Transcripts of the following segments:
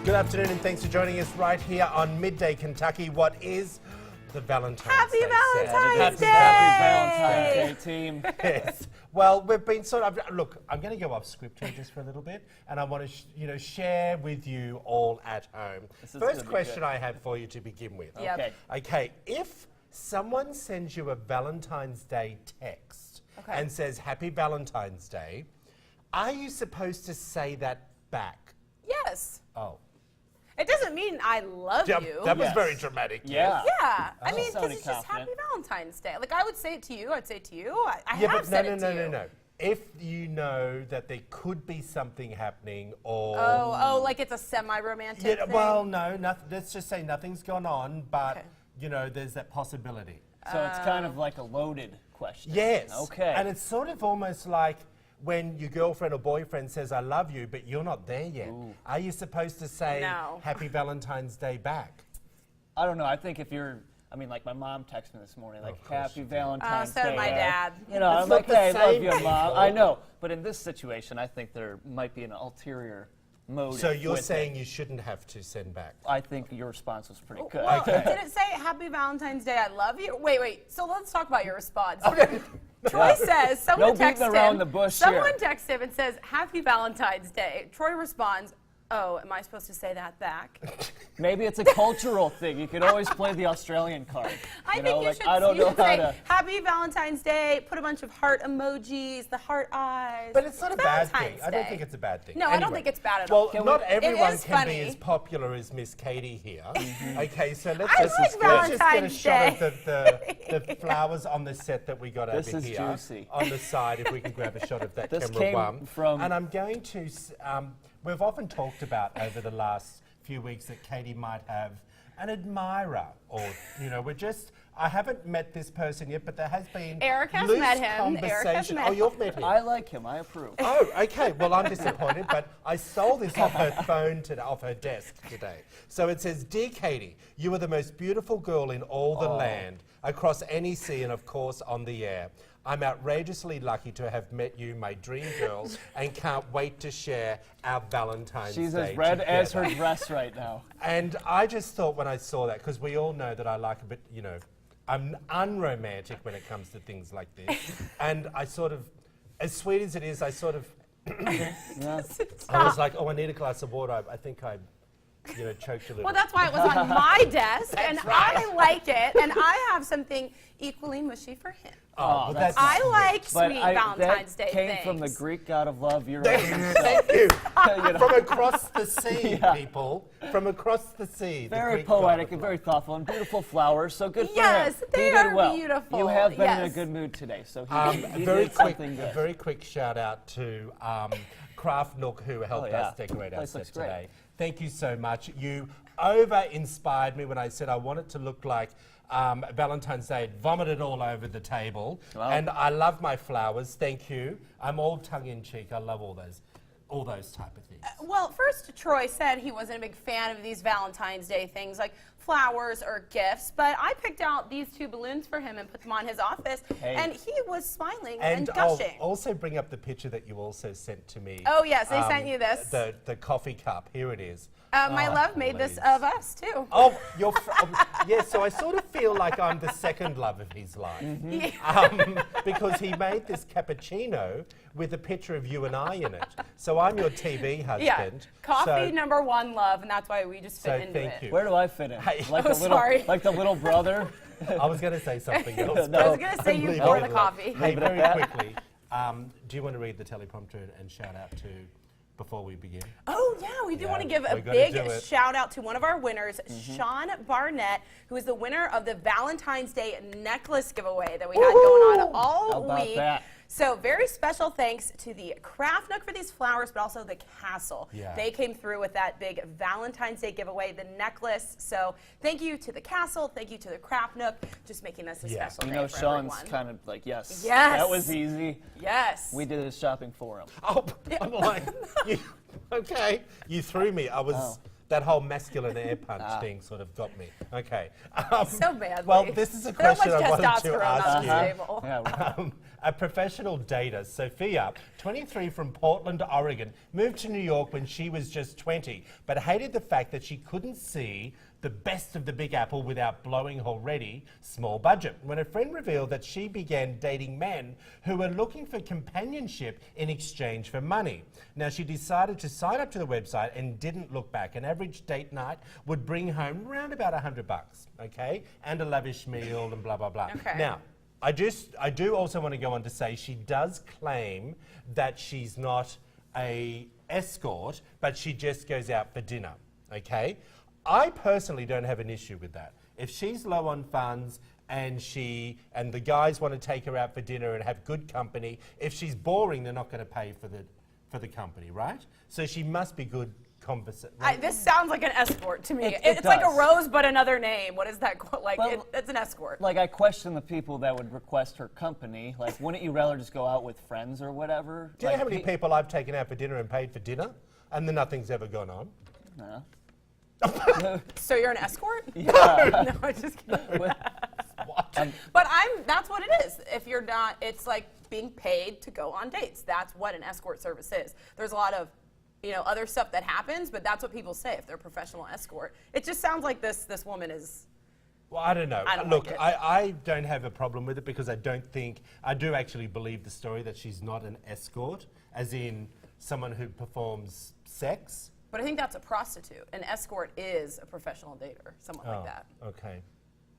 Good afternoon and thanks for joining us right here on Midday, Kentucky. What is the Valentine's Happy Day? Valentine's Day! Happy Valentine's Day, team. Yes. Well, we've been sort of, look, I'm going to go off script here just for a little bit, and I want to, share with you all at home. First question I have for you to begin with. Yep. Okay, if someone sends you a Valentine's Day text and says, Happy Valentine's Day, are you supposed to say that back? Yes. Oh. It doesn't mean I love you. That was very dramatic. Yeah. Yeah. I mean, because sounded it's just Happy confident. Valentine's Day. Like, I would say it to you. I'd say it to you. I Yeah, have but said it to you. no. If you know that there could be something happening or... Oh, like it's a semi-romantic thing? Well, no, let's just say nothing's gone on, but, there's that possibility. So it's kind of like a loaded question. Yes. Okay. And it's sort of almost like when your girlfriend or boyfriend says, I love you, but you're not there yet. Ooh. Are you supposed to say No. Happy Valentine's Day back? I don't know. I think if you're, like my mom texted me this morning, like, Happy Valentine's so Day. did my dad. I'm not like, the hey, love same you, thing, Mom. though. I know. But in this situation, I think there might be an ulterior motive. So you're with saying it. you shouldn't have to send back? I think your response was pretty good. Well, Okay. did it say Happy Valentine's Day, I love you? Wait. So let's talk about your response. Troy says, someone No beating texts around him. the bush Someone here. texts him and says, Happy Valentine's Day. Troy responds, oh, am I supposed to say that back? Maybe it's a cultural thing. You could always play the Australian card. I think you should, I don't you know should how say, to. Happy Valentine's Day, put a bunch of heart emojis, the heart eyes. But it's not a bad thing. Valentine's I don't Day. think it's a bad thing. No, I don't Anyway. think it's bad at all. Well, not everyone is can funny. be as popular as Miss Katie here. Okay, so let's I just, like let's just get a Valentine's shot of Day. the flowers on the set that we got This over is here. juicy. On the side, if we can grab a shot of that This camera came one. from- And I'm going to, we've often talked about over the last few weeks that Katie might have an admirer, or, I haven't met this person yet, but there has been Eric has loose met him. Eric has conversation. met Oh, you've met him. I like him. I approve. Oh, okay. Well, I'm disappointed, but I stole this off her phone today, off her desk today. So it says, Dear Katie, you are the most beautiful girl in all the land, across any sea and, of course, on the air. I'm outrageously lucky to have met you, my dream girl, and can't wait to share our Valentine's Day She's as red as her together." dress right now. And I just thought when I saw that, because we all know that I like a bit, I'm unromantic when it comes to things like this. And I sort of, as sweet as it is, I sort of, I was like, oh, I need a glass of water. I think I, choked a little. Well, that's why it was on my desk, and I like it, and I have something equally mushy for him. Oh, well, that's I like But sweet Valentine's Day that came things. from the Greek god of love. You're Thank you. You know. From across the sea, people. From across the sea. the Very Greek god poetic of and love. very thoughtful and beautiful flowers. So good for Yes, him. they He did are well. beautiful, You have been in a yes. good mood today. So he Very did quick, something a good. very quick shout out to Craft Nook, who helped yeah. us decorate our Place set looks great. today. Thank you so much. You over-inspired me when I said I want it to look like Valentine's Day. It vomited all over the table. Wow. And I love my flowers. Thank you. I'm all tongue-in-cheek. I love all those type of things. Well, first, Troy said he wasn't a big fan of these Valentine's Day things like flowers or gifts, but I picked out these 2 balloons for him and put them on his office, Hey. and he was smiling and I'll gushing. also bring up the picture that you also sent to me. Oh, yes, they sent you this. The coffee cup. Here it is. My Oh, love made this please. of us, too. Oh, yeah, so I sort of feel like I'm the second love of his life. Because he made this cappuccino with a picture of you and I in it. So I'm your TV husband. Yeah, coffee So, #1 love, and that's why we just fit so into thank it. you. Where do I fit in? Hey. Like Oh, the little, sorry. like the little brother. I was going to say something else. No. I was going to say you Leave pour it the alone. coffee. Hey, Leave it at very that. quickly, do you want to read the teleprompter and shout out to before we begin? Oh, yeah, we do Yeah, want to give a we gotta big do it. shout out to one of our winners, Sean Barnett, who is the winner of the Valentine's Day necklace giveaway that we had going on all How about week. that? So very special thanks to the Craft Nook for these flowers, but also the Castle. Yeah. They came through with that big Valentine's Day giveaway, the necklace. So thank you to the Castle, thank you to the Craft Nook, just making this a Yeah. special You day know, for Sean's everyone. kind of like, yes. Yes. That was easy. Yes. We did his shopping for him. Oh, I'm like, okay, you threw me. I was that whole masculine air punch thing sort of got me. Okay. So badly. Well, this is a question I wanted to testosterone ask on you. the table. Yeah, A professional dater, Sophia, 23 from Portland, Oregon, moved to New York when she was just 20, but hated the fact that she couldn't see the best of the Big Apple without blowing her already small budget. When a friend revealed that she began dating men who were looking for companionship in exchange for money. Now, she decided to sign up to the website and didn't look back. An average date night would bring home around about $100, okay? And a lavish meal and blah, blah, blah. Okay. Now, I do also want to go on to say she does claim that she's not a escort, but she just goes out for dinner, okay? I personally don't have an issue with that. If she's low on funds and the guys want to take her out for dinner and have good company, if she's boring, they're not going to pay for the company, right? So she must be good conversation. This sounds like an escort to me. It It's like a does. rose, but another name. What is that? Like, Well, it's an escort. Like, I question the people that would request her company. Like, wouldn't you rather just go out with friends or whatever? Do you know Like, how many people I've taken out for dinner and paid for dinner, and then nothing's ever gone on? No. So you're an escort? Yeah. No, I'm just kidding. But that's what it is. If you're not, it's like being paid to go on dates. That's what an escort service is. There's a lot of, other stuff that happens, but that's what people say if they're a professional escort. It just sounds like this woman is. Well, I don't know. I don't Look, like it. I don't have a problem with it because I do actually believe the story that she's not an escort, as in someone who performs sex. But I think that's a prostitute. An escort is a professional dater, someone like that. Okay.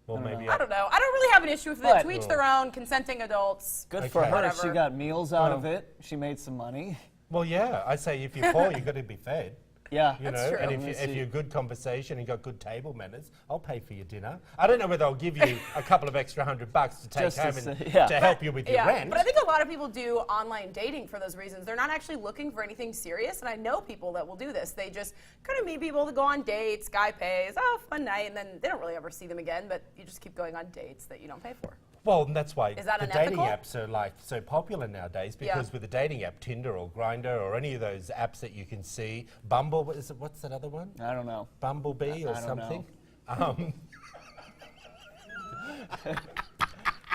Well, maybe I don't know. I don't really have an issue with it. But- To each their own, consenting adults. Good for Okay. her. Whatever. She got meals out of it. She made some money. Well, yeah. I say if you're poor, you've got to be fed. Yeah. You That's know, true. and Let me if see. you're good conversation and got good table manners, I'll pay for your dinner. I don't know whether I'll give you a couple of extra $100 to take Just to home say- and yeah. to help you with your Yeah, rent. but I think a lot of people do online dating for those reasons. They're not actually looking for anything serious, and I know people that will do this. They just kind of meet people to go on dates, guy pays, fun night, and then they don't really ever see them again, but you just keep going on dates that you don't pay for. Well, and that's why Is that the dating unethical? apps are like so popular nowadays because Yeah. with the dating app, Tinder or Grindr or any of those apps that you can see, Bumble, what's that other one? I don't know. Bumblebee or I don't know. something?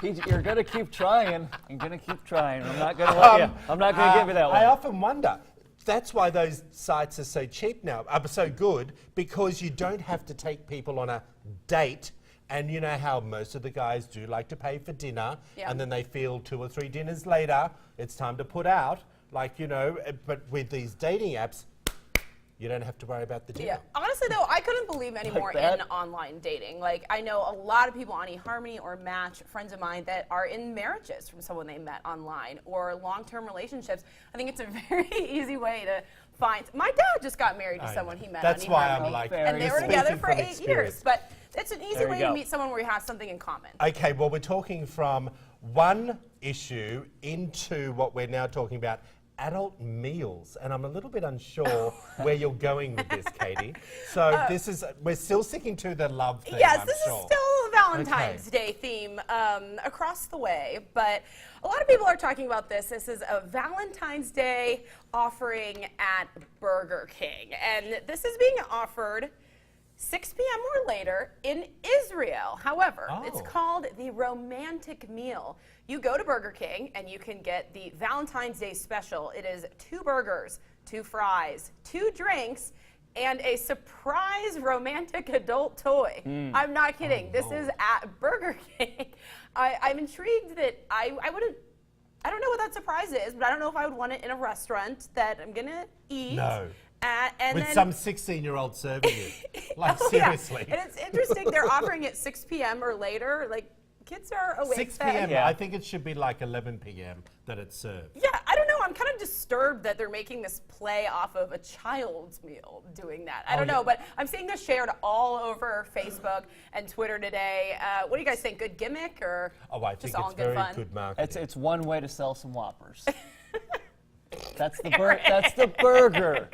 You're gonna keep trying. I'm gonna keep trying. I'm not gonna let you. I'm not gonna give you that one. I often wonder. That's why those sites are so cheap now, are so good, because you don't have to take people on a date. And you know how most of the guys do like to pay for dinner, Yeah. and then they feel 2 or 3 dinners later, it's time to put out. But with these dating apps, you don't have to worry about the dinner. Yeah. Honestly, though, I couldn't believe anymore that? in online dating. Like, I know a lot of people on eHarmony or Match, friends of mine, that are in marriages from someone they met online or long-term relationships. I think it's a very easy way to find. My dad just got married to I someone know. he met That's on why eHarmony. I'm like, Fair and they were enough. together speaking for from 8 years. experience. But it's an easy There you way to go. meet someone where you have something in common. Okay, well, we're talking from one issue into what we're now talking about, adult meals. And I'm a little bit unsure where you're going with this, Katie. So we're still sticking to the love thing, Yes, I'm this sure. is still a Valentine's Day theme across the way, but a lot of people are talking about this. This is a Valentine's Day offering at Burger King, and this is being offered 6 p.m. or later in Israel. However, it's Oh. called the romantic meal. You go to Burger King and you can get the Valentine's Day special. It is 2 burgers, 2 fries, 2 drinks, and a surprise romantic adult toy. I'm not kidding. This is at Burger King. I'm intrigued that I don't know what that surprise is, but I don't know if I would want it in a restaurant that I'm gonna eat. No. And With then, some 16-year-old serving you. Like, Oh, yeah. seriously. And it's interesting. They're offering it 6 p.m. or later. Like, kids are awake 6 then. p.m. Yeah. I think it should be like 11 p.m. that it's served. Yeah, I don't know. I'm kind of disturbed that they're making this play off of a child's meal doing that. I don't know, but I'm seeing this shared all over Facebook and Twitter today. What do you guys think? Good gimmick or Oh, I just think all it's in good very fun? good marketing. It's one way to sell some Whoppers. That's the burger.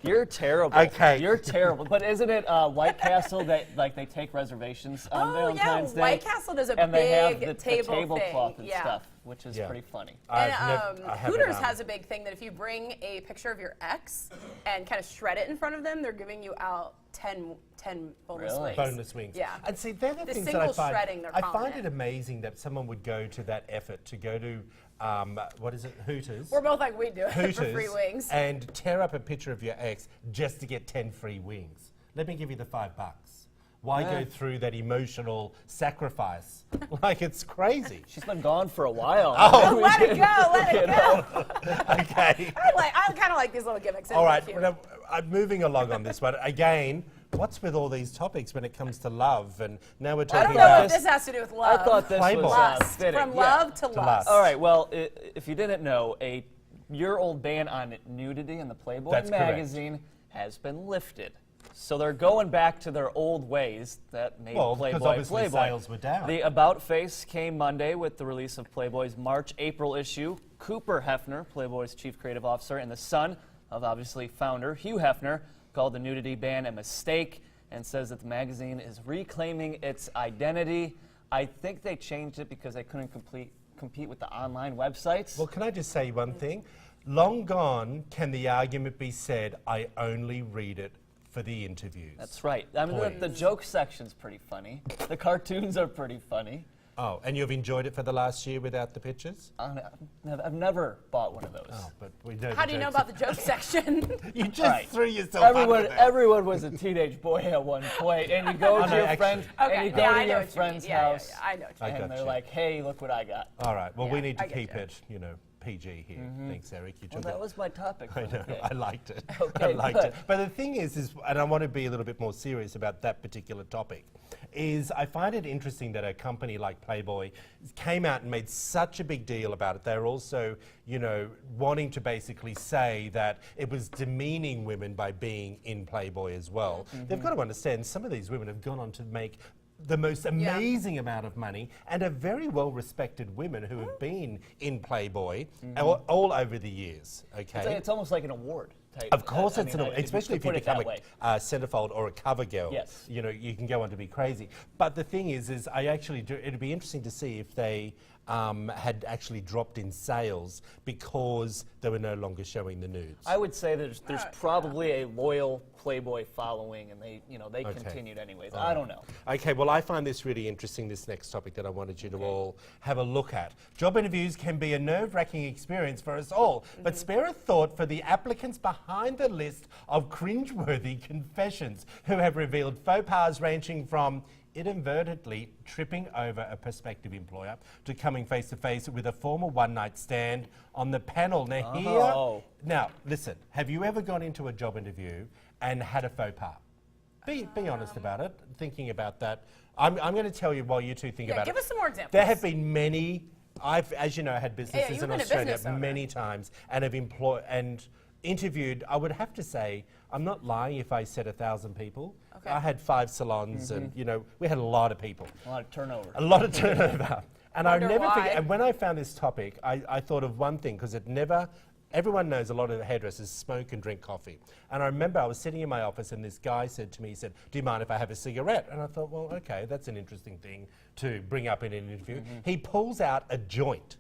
You're terrible. Okay. You're terrible. But isn't it White Castle that like they take reservations on Oh, Valentine's yeah. Day? White Castle does a and they have big the table tablecloth thing. and Yeah. stuff. which is Yeah. pretty funny. And I haven't, Hooters has a big thing that if you bring a picture of your ex and kind of shred it in front of them, they're giving you out 10 bonus Really? wings. bonus wings. Yeah. And see, they're the The things that I single find. shredding, they're I calling find it. it amazing that someone would go to that effort to go to, what is it, Hooters? We're both like, we do it for Hooters free wings. and tear up a picture of your ex just to get 10 free wings. Let me give you the $5. Why Yeah. go through that emotional sacrifice? Like, it's crazy. She's been gone for a while. Oh. Let it go, let it go. Okay. I kind of like these little gimmicks. All right, Cute. now, I'm moving along on this one. Again, what's with all these topics when it comes to love? And now we're I talking don't know about if this has to do with I love. thought this Playboy. was Lust. fitting. From Yeah. love to To lust. lust. All right, well, if you didn't know, a year-old ban on nudity in the Playboy That's correct. magazine has been lifted. So they're going back to their old ways that made Well, because Playboy obviously Playboy. sales were down. The About face came Monday with the release of Playboy's March-April issue. Cooper Hefner, Playboy's chief creative officer, and the son of obviously founder Hugh Hefner, called the nudity ban a mistake and says that the magazine is reclaiming its identity. I think they changed it because they couldn't compete with the online websites. Well, can I just say one thing? Long gone can the argument be said, I only read it for the interviews. That's right. I mean, the Please. joke section's pretty funny. The cartoons are pretty funny. Oh, and you've enjoyed it for the last year without the pictures? I've never bought one of those. Oh, but we know How the do you know jokes. about the joke section? You just Right. threw yourself under there. Everyone was a teenage boy at one point, and you go Oh, to no, your actually. friend, and Okay, you go yeah, to I know your what you mean. friend's Yeah, yeah, house, yeah, I know what you I mean. and they're gotcha. like, "Hey, look what I got." All right, well, we Yeah, need to I get keep you. it, PG here. Thanks, Eric. You Well, took that it. was my topic. I for the know, day. I liked it. I Okay, liked it. good. But the thing is, and I want to be a little bit more serious about that particular topic, is I find it interesting that a company like Playboy came out and made such a big deal about it. They're also, wanting to basically say that it was demeaning women by being in Playboy as well. They've got to understand some of these women have gone on to make the most amazing amount of money and are very well respected women who have been in Playboy all over the years. Okay. It's almost like an award type. Of course, I it's mean, especially if you put it become that way. a centerfold or a cover girl. Yes. You can go on to be crazy. But the thing is I actually do. It'd be interesting to see if they had actually dropped in sales because they were no longer showing the nudes. I would say there's probably a loyal Playboy following, and they Okay. continued anyways. I don't know. Okay, well, I find this really interesting, this next topic that I wanted you to all have a look at. Job interviews can be a nerve-wracking experience for us all, but spare a thought for the applicants behind the list of cringeworthy confessions who have revealed faux pas ranging from inadvertently tripping over a prospective employer to coming face-to-face with a former one-night stand on the panel. Now, listen, have you ever gone into a job interview and had a faux pas? Be honest about it, thinking about that. I'm going to tell you while you two think about give it. us some more examples. There have been many. I've, as you know, had businesses you've in been a Australia business owner. many times and have employed and interviewed. I would have to say, I'm not lying if I said 1,000 people. Okay. I had 5 salons, and we had a lot of people, A lot of turnover. a lot of turnover. And I Wonder never why. forget. And when I found this topic, I thought of one thing because it never. Everyone knows a lot of the hairdressers smoke and drink coffee. And I remember I was sitting in my office and this guy said to me, he said, "Do you mind if I have a cigarette?" And I thought, well, okay, that's an interesting thing to bring up in an interview. He pulls out a joint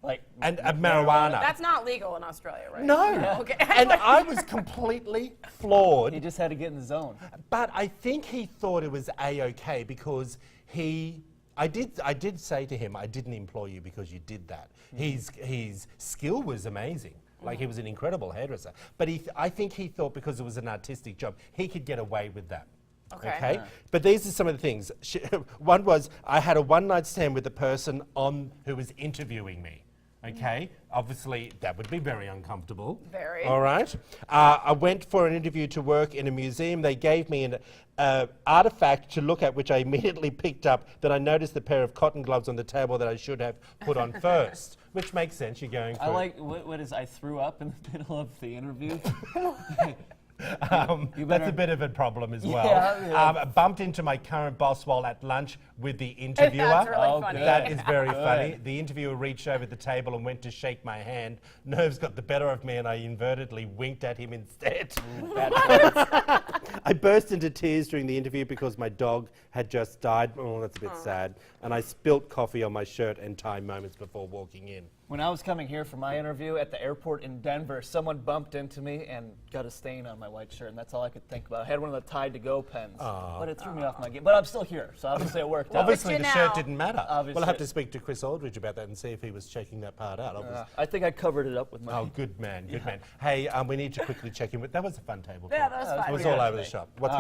Like and a marijuana. That's not legal in Australia, right? No. Okay. And I was completely floored. he just had to get in the zone. But I think he thought it was A-OK because I did say to him, I didn't employ you because you did that. His skill was amazing. Like, he was an incredible hairdresser. But I think he thought because it was an artistic job, he could get away with that. Okay. Yeah. But these are some of the things. One was, I had a one-night stand with the person who was interviewing me. Okay, obviously that would be very uncomfortable. Very. All right. I went for an interview to work in a museum. They gave me an artifact to look at, which I immediately picked up. That I noticed the pair of cotton gloves on the table that I should have put on first, which makes sense. You're going for. I like what is I threw up in the middle of the interview. That's a bit of a problem as well. Yeah. Bumped into my current boss while at lunch with the interviewer. That's really Oh, funny. good. That is very funny. The interviewer reached over the table and went to shake my hand. Nerves got the better of me and I inadvertently winked at him instead. I burst into tears during the interview because my dog had just died. Oh, that's a bit sad. And I spilt coffee on my shirt and tie moments before walking in. When I was coming here for my interview at the airport in Denver, someone bumped into me and got a stain on my white shirt, and that's all I could think about. I had one of the Tide to Go pens, but it threw me off my game. But I'm still here, so obviously it worked out. Obviously, you the now. shirt didn't matter. Obviously. We'll have to speak to Chris Aldridge about that and see if he was checking that part out. I think I covered it up with my... Oh, good man, good man. Hey, we need to quickly check in with... That was a fun table. Yeah, talk. that was fun. It was pretty all good over the today. shop. What's